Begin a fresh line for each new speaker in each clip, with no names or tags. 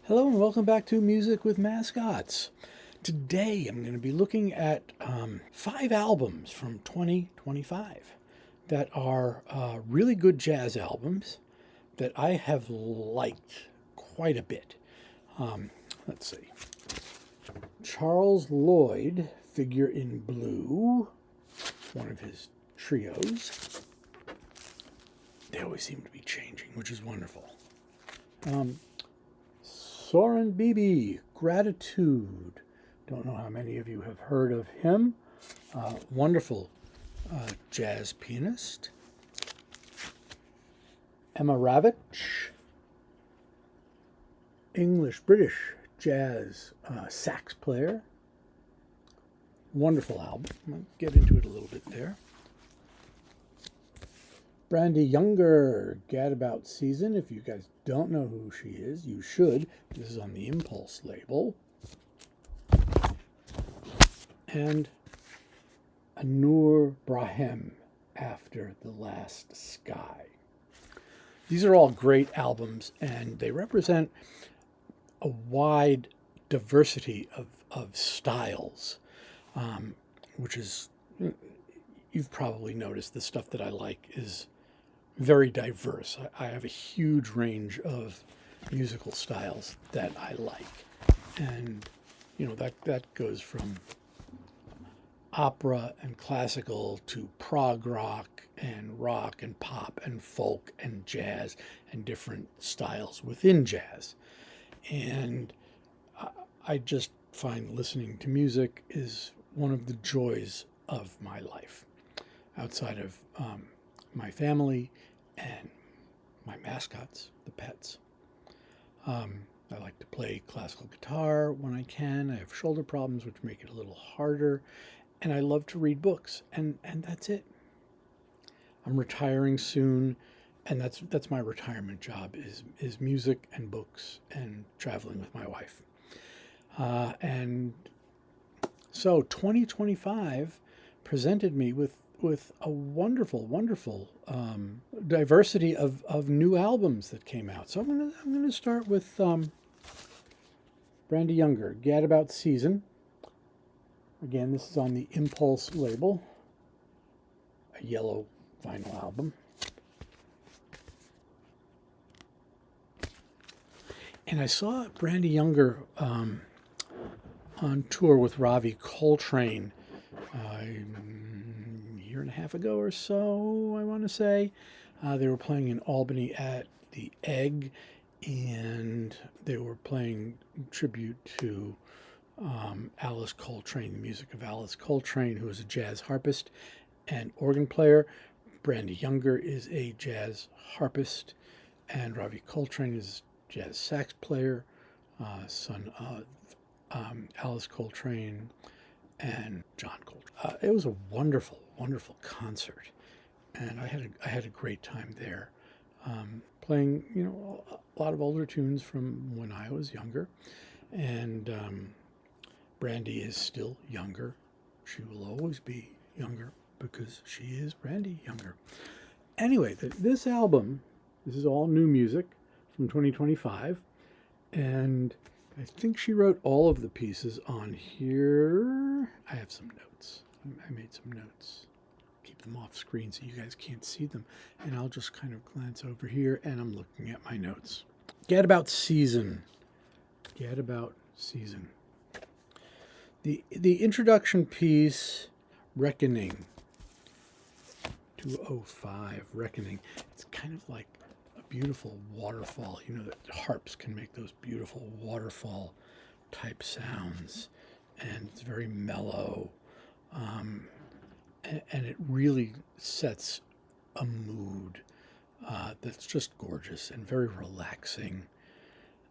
Hello and welcome back to Music with Mascots. Today I'm going to be looking at 5 albums from 2025 that are really good jazz albums that I have liked quite a bit. Let's see. Charles Lloyd, Figure in Blue, one of his trios. They always seem to be changing, which is wonderful. Soren Bebe, Gratitude. Don't know how many of you have heard of him. Wonderful jazz pianist. Rawicz, English-British jazz sax player. Wonderful album. I'll get into it a little bit there. Brandee Younger, Gadabout Season. If you guys don't know who she is, you should. This is on the Impulse label. And Anouar Brahem, After the Last Sky. These are all great albums, and they represent a wide diversity of styles, which is, you've probably noticed the stuff that I like is very diverse. I have a huge range of musical styles that I like. And, that goes from opera and classical to prog rock and pop and folk and jazz and different styles within jazz. And I just find listening to music is one of the joys of my life. Outside of my family and my mascots, the pets. I like to play classical guitar when I can. I have shoulder problems, which make it a little harder. And I love to read books, and that's it. I'm retiring soon, and that's my retirement job is music and books and traveling with my wife. And so 2025 presented me with a wonderful diversity of new albums that came out. So I'm gonna start with Brandee Younger, Gadabout Season. Again, this is on the Impulse label, a yellow vinyl album. And I saw Brandee Younger on tour with Ravi Coltrane a year and a half ago or so, I want to say. They were playing in Albany at the Egg, and they were playing tribute to Alice Coltrane, the music of Alice Coltrane, who is a jazz harpist and organ player. Brandee Younger is a jazz harpist, and Ravi Coltrane is a jazz sax player, son of Alice Coltrane and John Coltrane. It was a wonderful concert, and I had a great time there, playing a lot of older tunes from when I was younger, and Brandee is still younger. She will always be younger because she is Brandee Younger. Anyway, this album, this is all new music from 2025, and I think she wrote all of the pieces on here. I have some notes. I made some notes. Keep them off screen so you guys can't see them. And I'll just kind of glance over here, and I'm looking at my notes. Gadabout Season. Gadabout Season. The introduction piece, Reckoning. 205, Reckoning. It's kind of like a beautiful waterfall. That harps can make those beautiful waterfall type sounds, and it's very mellow, and it really sets a mood that's just gorgeous and very relaxing.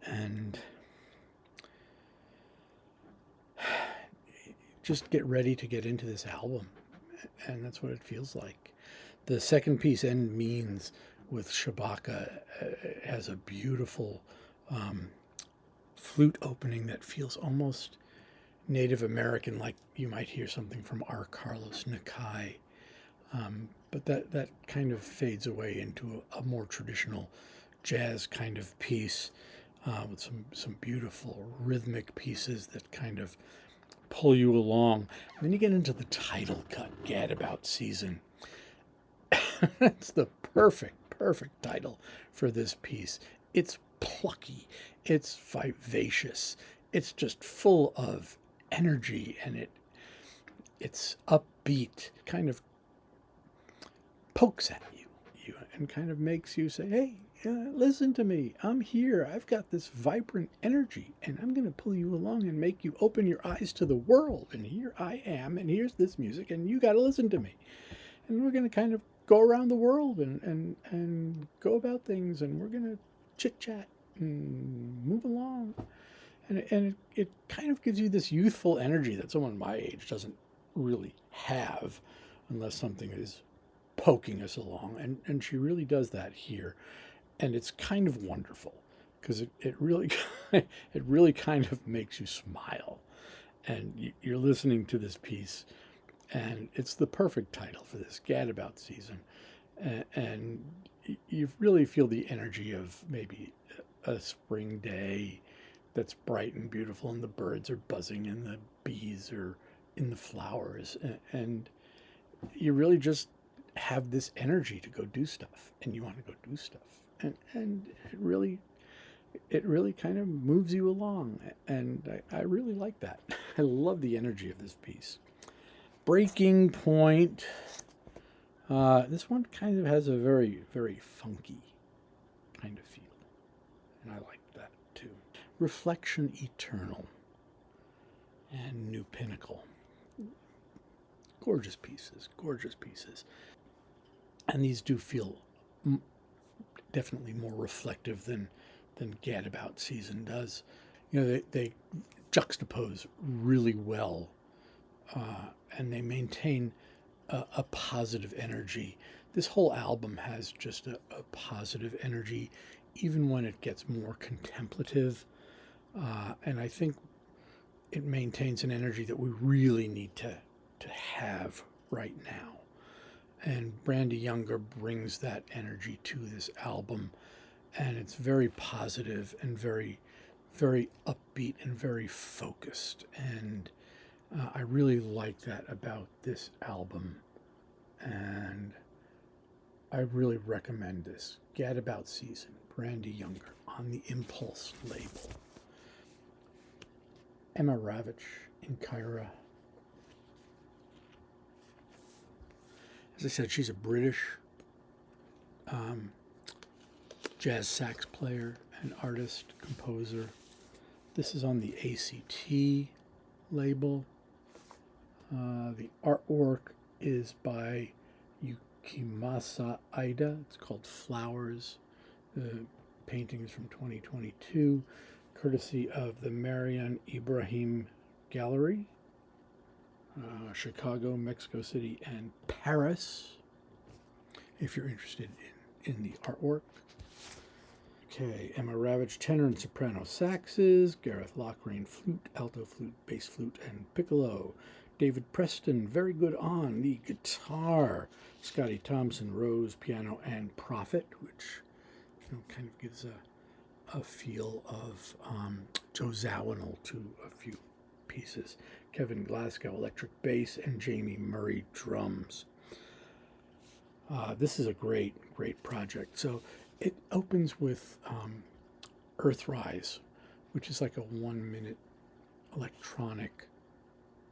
And just get ready to get into this album, and that's what it feels like. The second piece, End Means, with Shabaka, has a beautiful flute opening that feels almost Native American, like you might hear something from R. Carlos Nakai. But that kind of fades away into a more traditional jazz kind of piece. with some beautiful rhythmic pieces that kind of pull you along. And then you get into the title cut, Gadabout Season. It's the perfect title for this piece. It's plucky, it's vivacious, it's just full of energy, and it's upbeat, kind of pokes at you and kind of makes you say, hey, listen to me. I'm here. I've got this vibrant energy, and I'm going to pull you along and make you open your eyes to the world. And here I am, and here's this music, and you got to listen to me. And we're going to kind of go around the world and go about things, and we're going to chit-chat and move along. And it kind of gives you this youthful energy that someone my age doesn't really have unless something is poking us along. And she really does that here. And it's kind of wonderful because it really it really kind of makes you smile. And you're listening to this piece, and it's the perfect title for this, Gadabout Season. And you really feel the energy of maybe a spring day that's bright and beautiful, and the birds are buzzing, and the bees are in the flowers. And you really just have this energy to go do stuff, and you want to go do stuff. And it really kind of moves you along, and I really like that. I love the energy of this piece. Breaking Point. This one kind of has a very, very funky kind of feel, and I like that too. Reflection Eternal and New Pinnacle. Gorgeous pieces, gorgeous pieces. And these do feel definitely more reflective than Gadabout Season does. You know, they juxtapose really well, and they maintain a positive energy. This whole album has just a positive energy, even when it gets more contemplative. And I think it maintains an energy that we really need to have right now. And Brandee Younger brings that energy to this album, and it's very positive and very, very upbeat and very focused. And I really like that about this album, and I really recommend this. Gadabout Season, Brandee Younger, on the Impulse label. Anouar Rawicz, Inkyra. As I said, she's a British jazz sax player and artist, composer. This is on the ACT label. The artwork is by Yukimasa Aida. It's called Flowers. The painting is from 2022, courtesy of the Marian Ibrahim Gallery. Chicago, Mexico City, and Paris, if you're interested in the artwork. Okay, Anouar Rawicz, tenor and soprano saxes, Gareth Loughrane, flute, alto flute, bass flute, and piccolo. David Preston, very good on the guitar. Scotty Thompson, Rose, piano, and Prophet, which kind of gives a feel of Joe Zawinul to a few pieces. Kevin Glasgow, electric bass, and Jamie Murray, drums. This is a great project. So it opens with Earthrise, which is like a 1-minute electronic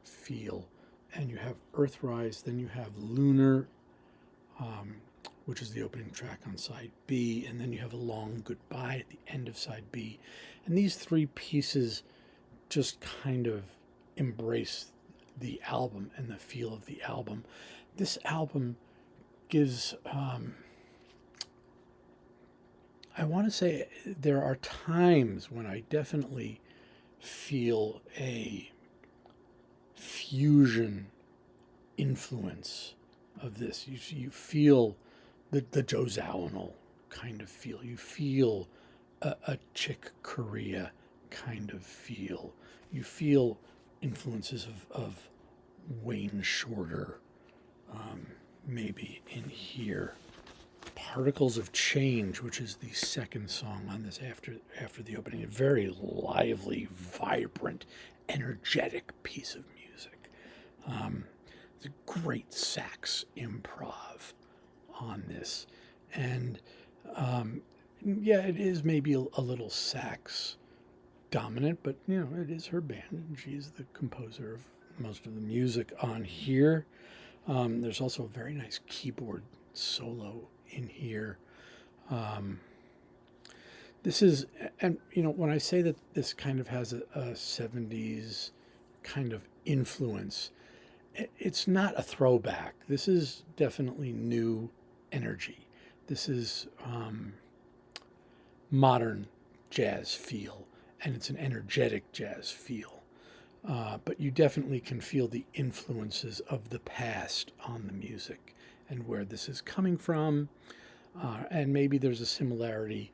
feel. And you have Earthrise, then you have Lunar, which is the opening track on side B, and then you have a long goodbye at the end of side B. And these three pieces just kind of embrace the album and the feel of the album. This album gives, I want to say there are times when I definitely feel a fusion influence of this. You feel the Joe Zawinul kind of feel. You feel a Chick Corea kind of feel. You feel influences of Wayne Shorter maybe in here. Particles of Change, which is the second song on this after the opening. A very lively, vibrant, energetic piece of music. It's a great sax improv on this. And yeah, it is maybe a little sax dominant, but it is her band, and she's the composer of most of the music on here. There's also a very nice keyboard solo in here. This is, and when I say that this kind of has a 70s kind of influence, it's not a throwback. This is definitely new energy. This is modern jazz feel, and it's an energetic jazz feel. But you definitely can feel the influences of the past on the music and where this is coming from. And maybe there's a similarity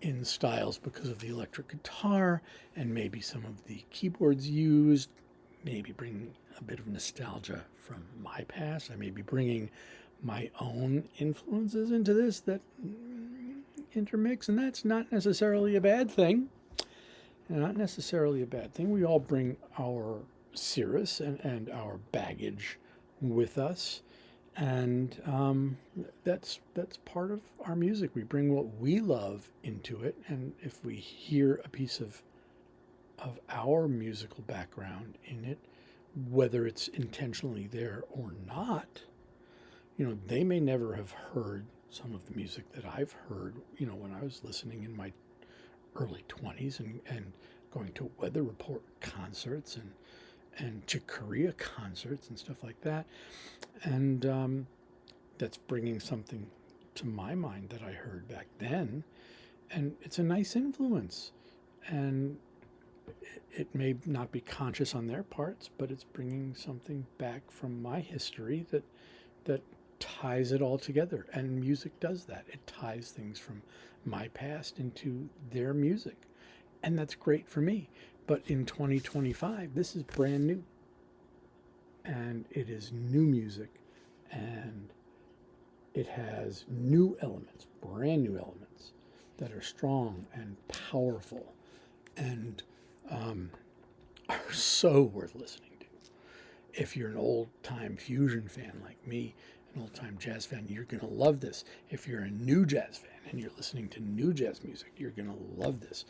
in styles because of the electric guitar and maybe some of the keyboards used, maybe bring a bit of nostalgia from my past. I may be bringing my own influences into this that intermix, and that's not necessarily a bad thing. Not necessarily a bad thing. We all bring our cirrus and our baggage with us, and that's part of our music. We bring what we love into it, and if we hear a piece of our musical background in it, whether it's intentionally there or not, they may never have heard some of the music that I've heard, when I was listening in my early 20s and going to Weather Report concerts and Chick Corea concerts and stuff like that. And that's bringing something to my mind that I heard back then. And it's a nice influence. And it may not be conscious on their parts, but it's bringing something back from my history that ties it all together. And music does that. It ties things from my past into their music. And that's great for me. But in 2025, this is brand new. And it is new music. And it has new elements, brand new elements that are strong and powerful and are so worth listening to. If you're an old-time fusion fan like me, an old-time jazz fan, you're going to love this. If you're a new jazz fan and you're listening to new jazz music, you're going to love this.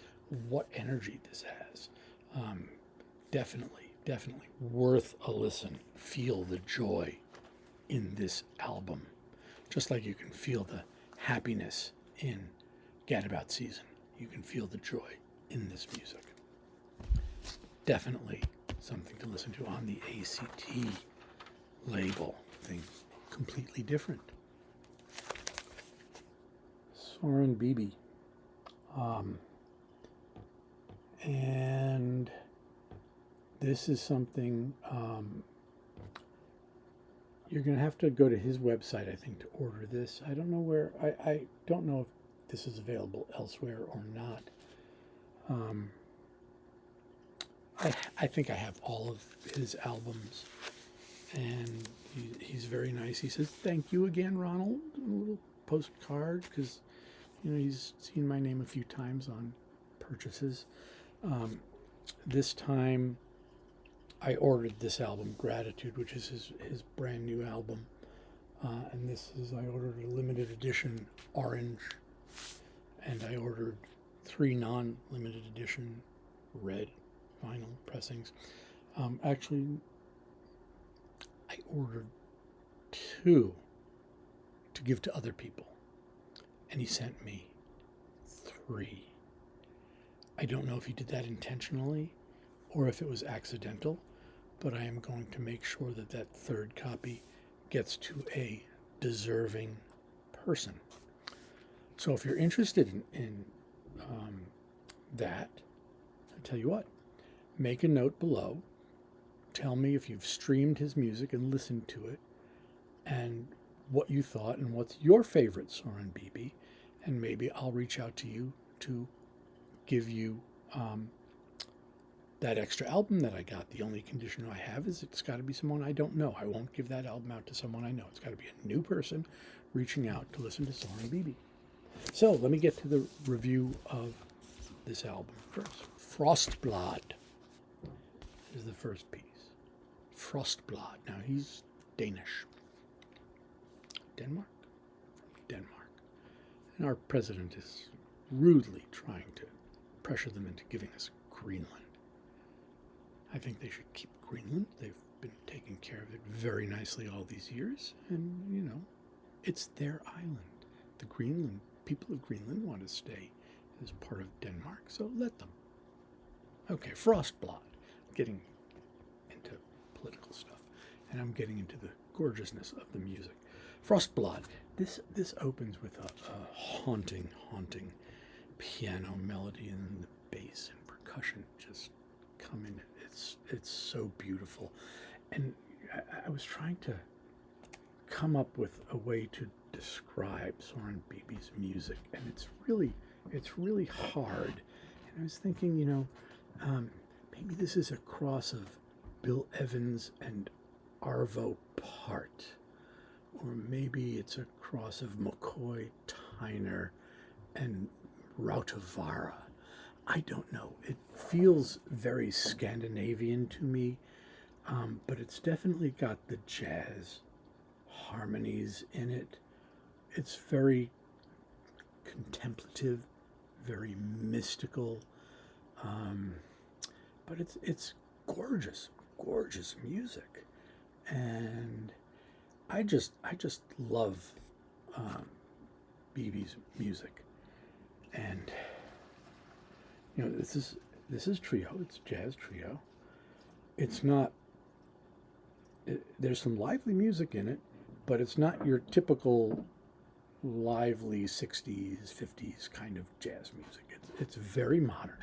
What energy this has. Definitely worth a listen. Feel the joy in this album. Just like you can feel the happiness in Gadabout Season. You can feel the joy in this music. Definitely something to listen to on the ACT label. Thing completely different. Soren Bebe. And this is something you're going to have to go to his website, I think, to order this. I don't know where, I don't know if this is available elsewhere or not. I think I have all of his albums, and he's very nice. He says, "Thank you again, Ronald," a little postcard, because he's seen my name a few times on purchases. This time I ordered this album, Gratitude, which is his brand new album, and I ordered a limited edition orange, and I ordered 3 non-limited edition red vinyl pressings. Actually, I ordered 2 to give to other people, and he sent me 3. I don't know if he did that intentionally or if it was accidental, but I am going to make sure that that 3rd copy gets to a deserving person. So if you're interested in that, I tell you what, make a note below. Tell me if you've streamed his music and listened to it, and what you thought, and what's your favorite Soren Bebe, and maybe I'll reach out to you to give you that extra album that I got, the only condition I have is it's got to be someone I don't know. I won't give that album out to someone I know. It's got to be a new person reaching out to listen to Soren Bebe. So let me get to the review of this album first. Frostblad is the first piece. Frostblad. Now he's Danish. Denmark? Denmark. And our president is rudely trying to pressure them into giving us Greenland. I think they should keep Greenland. They've been taking care of it very nicely all these years. And, you know, it's their island. The Greenland, people of Greenland want to stay as part of Denmark, so let them. Okay, Frostblad. Getting into political stuff. And I'm getting into the gorgeousness of the music. Frostblad. This opens with a haunting piano melody, and then the bass and percussion just come in. It's so beautiful. And I was trying to come up with a way to describe Soren Bebe's music, and it's really hard. And I was thinking, you know, maybe this is a cross of Bill Evans and Arvo Part, or maybe it's a cross of McCoy Tyner and Rautavaara. I don't know. It feels very Scandinavian to me, but it's definitely got the jazz harmonies in it. It's very contemplative, very mystical, but it's gorgeous music, and I just love Bebe's music. And you know, this is trio. It's jazz trio. It's not. There's some lively music in it, but it's not your typical lively 60s, 50s kind of jazz music. It's very modern.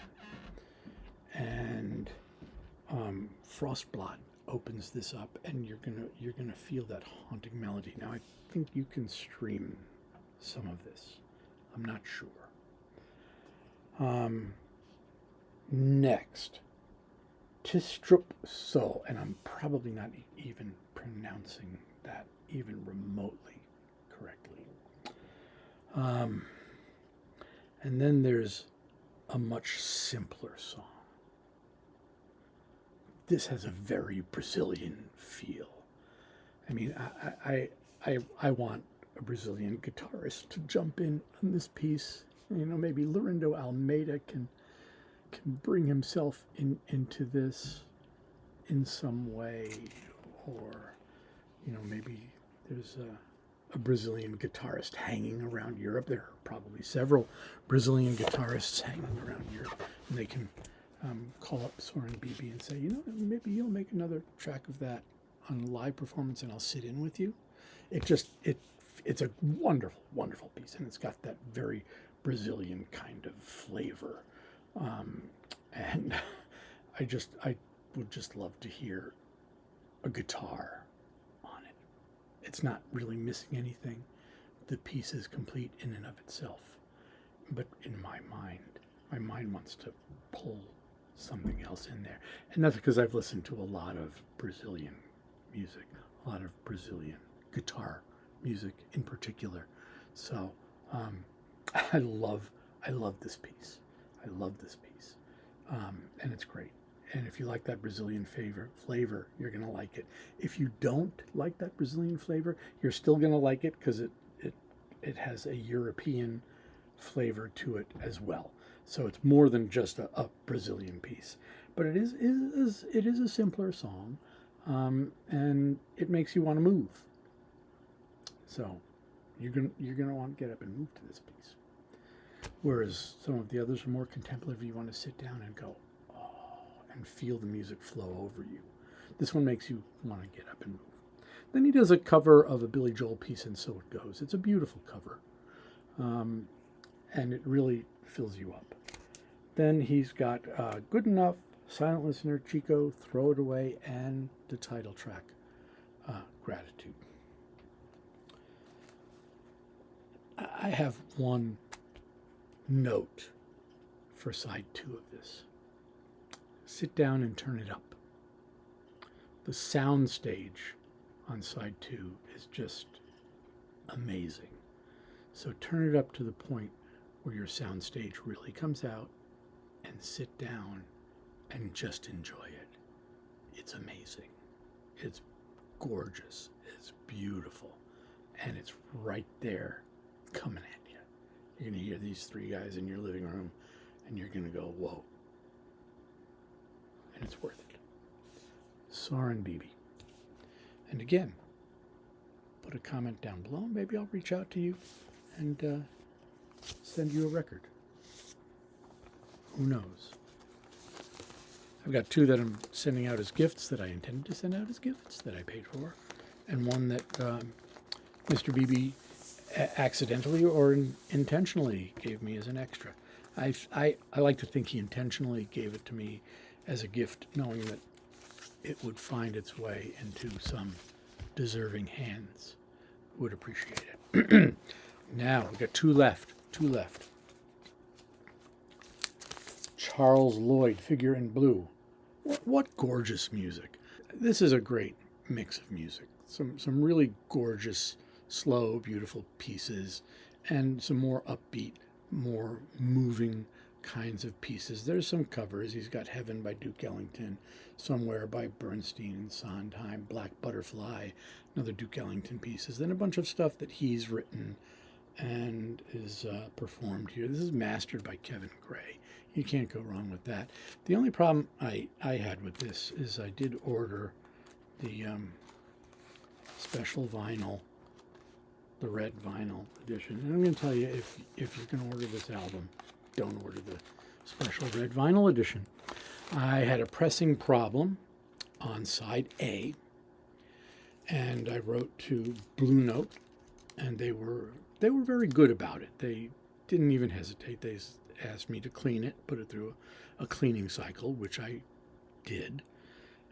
And Frostblad opens this up, and you're gonna feel that haunting melody. Now I think you can stream some of this. I'm not sure. Next, Tistrup Soul, and I'm probably not even pronouncing that even remotely correctly. And then there's a much simpler song. This has a very Brazilian feel. I mean, I want a Brazilian guitarist to jump in on this piece. You know, maybe Lorindo Almeida can bring himself into this in some way, or you know, maybe there's a Brazilian guitarist hanging around Europe. There are probably several Brazilian guitarists hanging around Europe, and they can call up Soren Bebe and say, you know, maybe you'll make another track of that on a live performance, and I'll sit in with you. It's a wonderful piece, and it's got that very Brazilian kind of flavor, and I would just love to hear a guitar on it. It's not really missing anything. The piece is complete in and of itself, but in my mind wants to pull something else in there, and that's because I've listened to a lot of Brazilian music, a lot of Brazilian guitar music in particular. So I love this piece. I love this piece, and it's great. And if you like that Brazilian flavor, you're gonna like it. If you don't like that Brazilian flavor, you're still gonna like it because it has a European flavor to it as well. So it's more than just a Brazilian piece, but it is a simpler song, and it makes you want to move. So you're gonna want to get up and move to this piece. Whereas some of the others are more contemplative. You want to sit down and go, oh, and feel the music flow over you. This one makes you want to get up and move. Then he does a cover of a Billy Joel piece, and So It Goes. It's a beautiful cover, and it really fills you up. Then he's got Good Enough, Silent Listener, Chico, Throw It Away, and the title track, Gratitude. I have one note for side 2 of this. sit down and turn it up. The sound stage on side 2 is just amazing. So turn it up to the point where your sound stage really comes out, and sit down and just enjoy it. It's amazing. It's gorgeous. It's beautiful. And it's right there coming at you. You're going to hear these 3 guys in your living room, and you're going to go, whoa. And it's worth it. Soren Bebe. And again, put a comment down below. Maybe I'll reach out to you and send you a record. Who knows? I've got 2 that I'm sending out as gifts that I intended to send out as gifts that I paid for, and one that Mr. Bebe accidentally or intentionally gave me as an extra. I like to think he intentionally gave it to me as a gift, knowing that it would find its way into some deserving hands who would appreciate it. Now, we've got 2 left. 2 left. Charles Lloyd, Figure in Blue. What gorgeous music. This is a great mix of music. Some really gorgeous, slow, beautiful pieces, and some more upbeat, more moving kinds of pieces. There's some covers. He's got Heaven by Duke Ellington, Somewhere by Bernstein and Sondheim, Black Butterfly, another Duke Ellington pieces, then a bunch of stuff that he's written and is performed here. This is mastered by Kevin Gray. You can't go wrong with that. The only problem I had with this is I did order the special vinyl, the red vinyl edition. And I'm going to tell you, if you're going to order this album, don't order the special red vinyl edition. I had a pressing problem on side A, and I wrote to Blue Note, and they were very good about it. They didn't even hesitate. They asked me to clean it, put it through a cleaning cycle, which I did.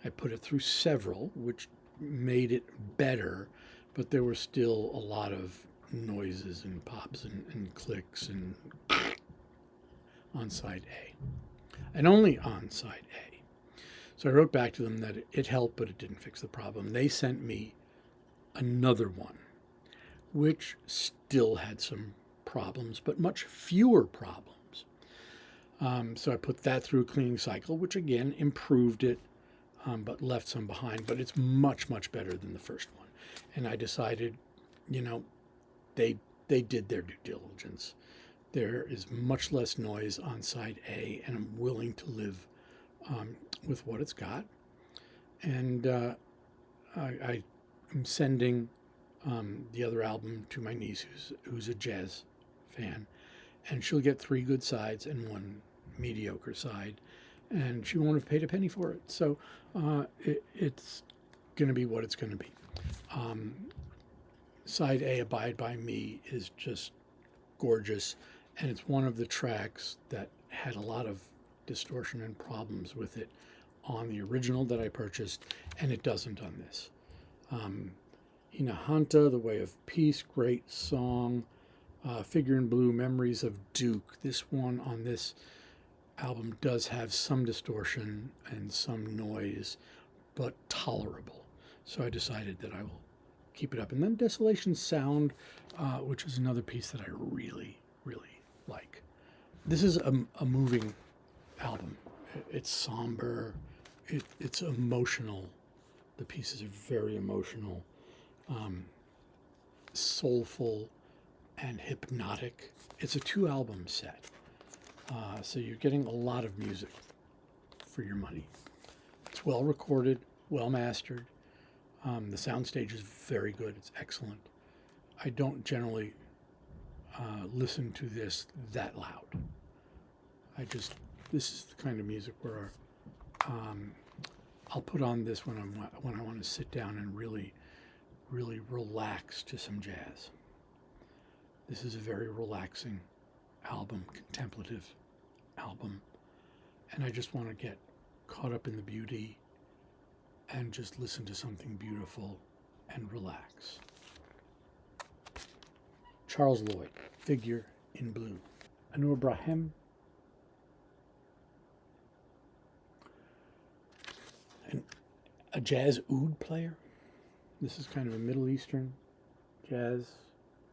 I put it through several, which made it better, but there were still a lot of noises and pops and clicks and on side A, and only on side A. So I wrote back to them that it helped, but it didn't fix the problem. They sent me another one, which still had some problems, but much fewer problems. So I put that through a cleaning cycle, which again improved it, but left some behind. But it's much, much better than the first one. And I decided, they did their due diligence. There is much less noise on side A, and I'm willing to live with what it's got. And I am sending the other album to my niece, who's a jazz fan, and she'll get 3 good sides and 1 mediocre side, and she won't have paid a penny for it. So it's going to be what it's going to be. Side A, Abide by Me, is just gorgeous, and it's one of the tracks that had a lot of distortion and problems with it on the original that I purchased, and it doesn't on this. Hinahanta, The Way of Peace, great song. Figure in Blue, Memories of Duke. This one on this album does have some distortion and some noise, but tolerable. So I decided that I will keep it up. And then Desolation Sound, which is another piece that I really, really like. This is a moving album. It's somber. It's emotional. The pieces are very emotional, soulful, and hypnotic. It's a 2-album set. So you're getting a lot of music for your money. It's well recorded, well mastered. The soundstage is very good. It's excellent. I don't generally listen to this that loud. This is the kind of music where I'll put on this when I want to sit down and really, really relax to some jazz. This is a very relaxing album, contemplative album, and I just want to get caught up in the beauty and just listen to something beautiful and relax. Charles Lloyd, Figure in Blue. Anouar Brahem, a jazz oud player. This is kind of a Middle Eastern jazz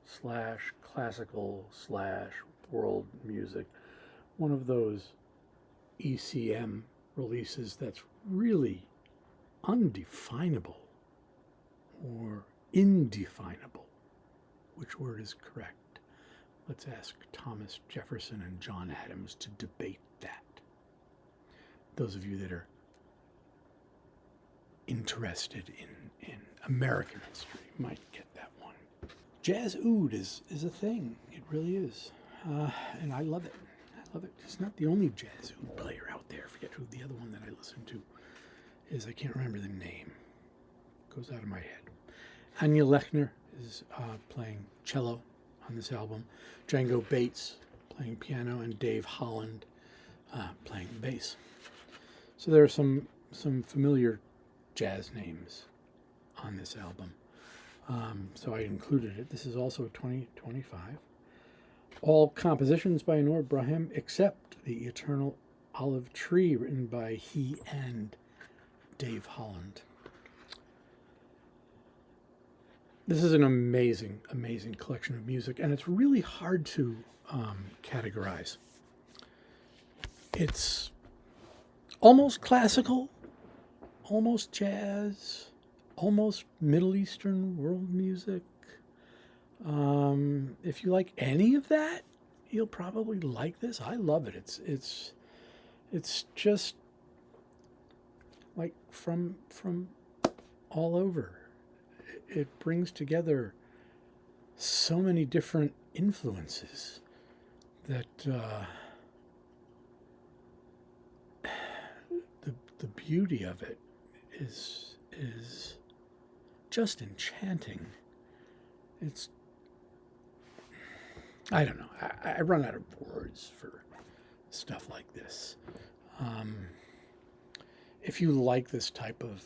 slash classical slash world music. One of those ECM releases that's really undefinable or indefinable. Which word is correct? Let's ask Thomas Jefferson and John Adams to debate that. Those of you that are interested in American history might get that one. Jazz oud is a thing. It really is. And I love it. I love it. He's not the only jazz oud player out there. I forget who the other one that I listen to is. I can't remember the name. It goes out of my head. Anya Lechner is playing cello on this album. Django Bates playing piano, and Dave Holland playing bass. So there are some familiar jazz names on this album. So I included it. This is also 2025. All compositions by Anouar Brahem except The Eternal Olive Tree, written by he and Dave Holland. This is an amazing, amazing collection of music, and it's really hard to categorize. It's almost classical, almost jazz, almost Middle Eastern world music. If you like any of that, you'll probably like this. I love it. It's just like from all over. It brings together so many different influences that the beauty of it is just enchanting. It's, I don't know. I run out of words for stuff like this. If you like this type of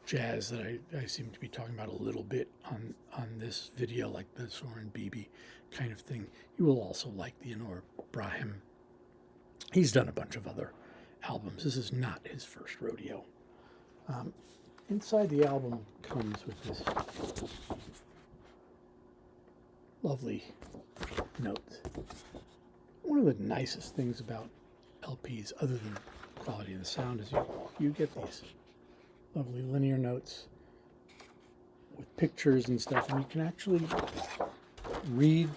jazz that I seem to be talking about a little bit on this video, like the Soren Bebe kind of thing, you will also like the Anouar Brahem. He's done a bunch of other albums. This is not his first rodeo. Inside the album comes with this lovely notes. One of the nicest things about LPs, other than the quality of the sound, is you get these lovely linear notes with pictures and stuff, and you can actually read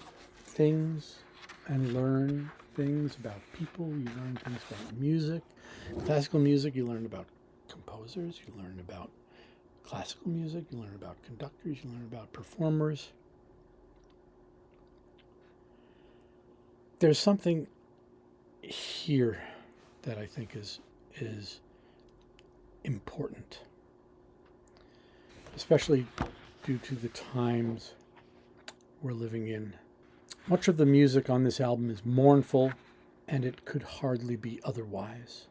things and learn things about people. You learn things about music. Classical music, you learn about composers, you learn about classical music, you learn about conductors, you learn about performers. There's something here that I think is important, especially due to the times we're living in. Much of the music on this album is mournful, and it could hardly be otherwise.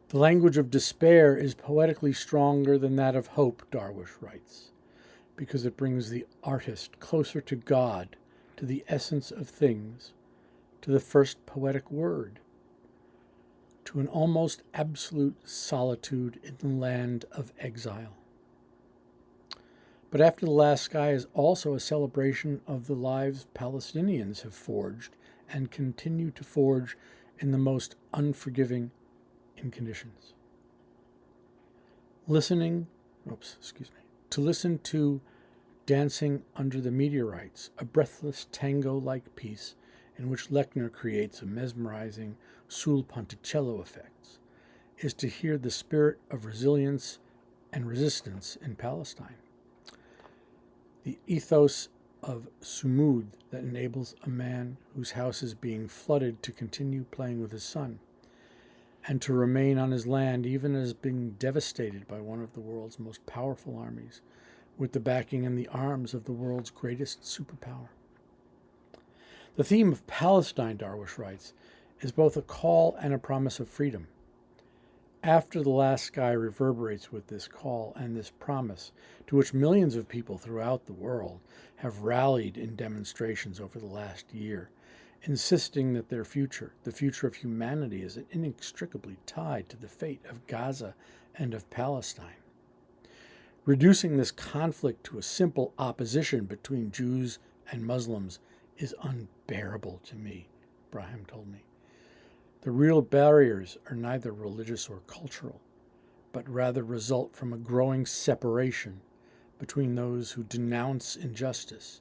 The language of despair is poetically stronger than that of hope, Darwish writes, because it brings the artist closer to God, to the essence of things, to the first poetic word, to an almost absolute solitude in the land of exile. But After the Last Sky is also a celebration of the lives Palestinians have forged and continue to forge in the most unforgiving conditions. To listen to Dancing Under the Meteorites, a breathless tango-like piece in which Lechner creates a mesmerizing sul ponticello effects, is to hear the spirit of resilience and resistance in Palestine. The ethos of sumud that enables a man whose house is being flooded to continue playing with his son, and to remain on his land even as being devastated by one of the world's most powerful armies, with the backing and the arms of the world's greatest superpower. The theme of Palestine, Darwish writes, is both a call and a promise of freedom. After the Last Sky reverberates with this call and this promise, to which millions of people throughout the world have rallied in demonstrations over the last year, insisting that their future, the future of humanity, is inextricably tied to the fate of Gaza and of Palestine. Reducing this conflict to a simple opposition between Jews and Muslims is unbearable to me, Brahem told me. The real barriers are neither religious or cultural, but rather result from a growing separation between those who denounce injustice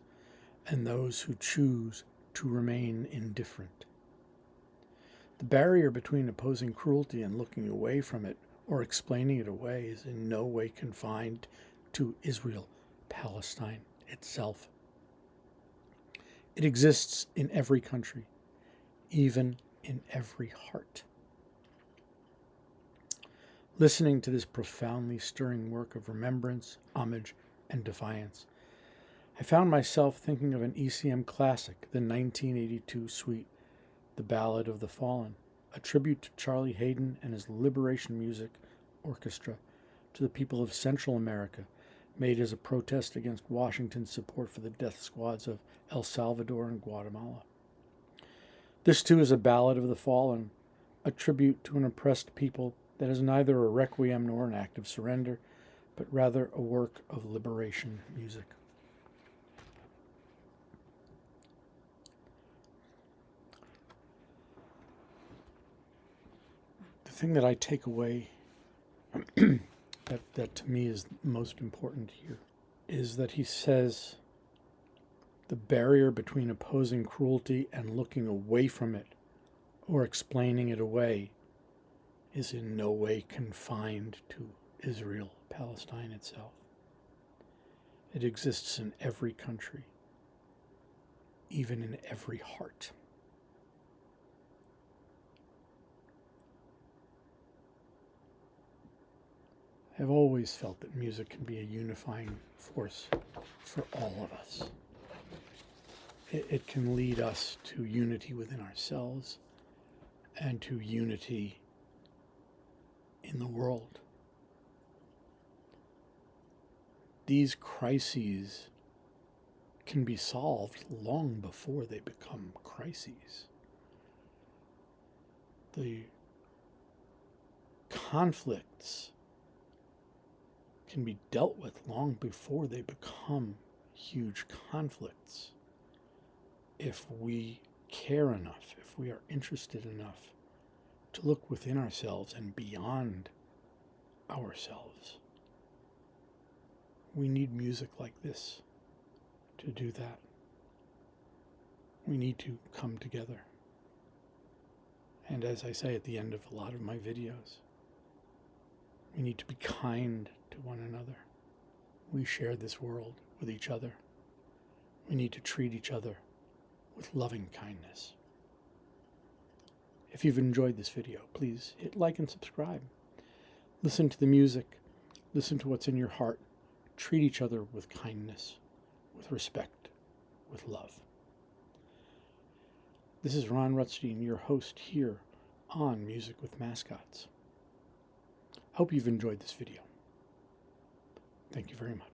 and those who choose to remain indifferent. The barrier between opposing cruelty and looking away from it or explaining it away is in no way confined to Israel, Palestine itself. It exists in every country, even in every heart. Listening to this profoundly stirring work of remembrance, homage, and defiance, I found myself thinking of an ECM classic, the 1982 suite, The Ballad of the Fallen, a tribute to Charlie Hayden and his Liberation Music Orchestra to the people of Central America, made as a protest against Washington's support for the death squads of El Salvador and Guatemala. This, too, is a ballad of the fallen, a tribute to an oppressed people that is neither a requiem nor an act of surrender, but rather a work of liberation music. The thing that I take away that to me is most important here is that he says the barrier between opposing cruelty and looking away from it or explaining it away is in no way confined to Israel, Palestine itself. It exists in every country, even in every heart. I've always felt that music can be a unifying force for all of us. It can lead us to unity within ourselves and to unity in the world. These crises can be solved long before they become crises. The conflicts can be dealt with long before they become huge conflicts. If we care enough, if we are interested enough to look within ourselves and beyond ourselves. We need music like this to do that. We need to come together. And as I say at the end of a lot of my videos, we need to be kind to one another. We share this world with each other. We need to treat each other with loving kindness. If you've enjoyed this video, please hit like and subscribe. Listen to the music. Listen to what's in your heart. Treat each other with kindness, with respect, with love. This is Ron Rutstein, your host here on Music with Mascots. Hope you've enjoyed this video. Thank you very much.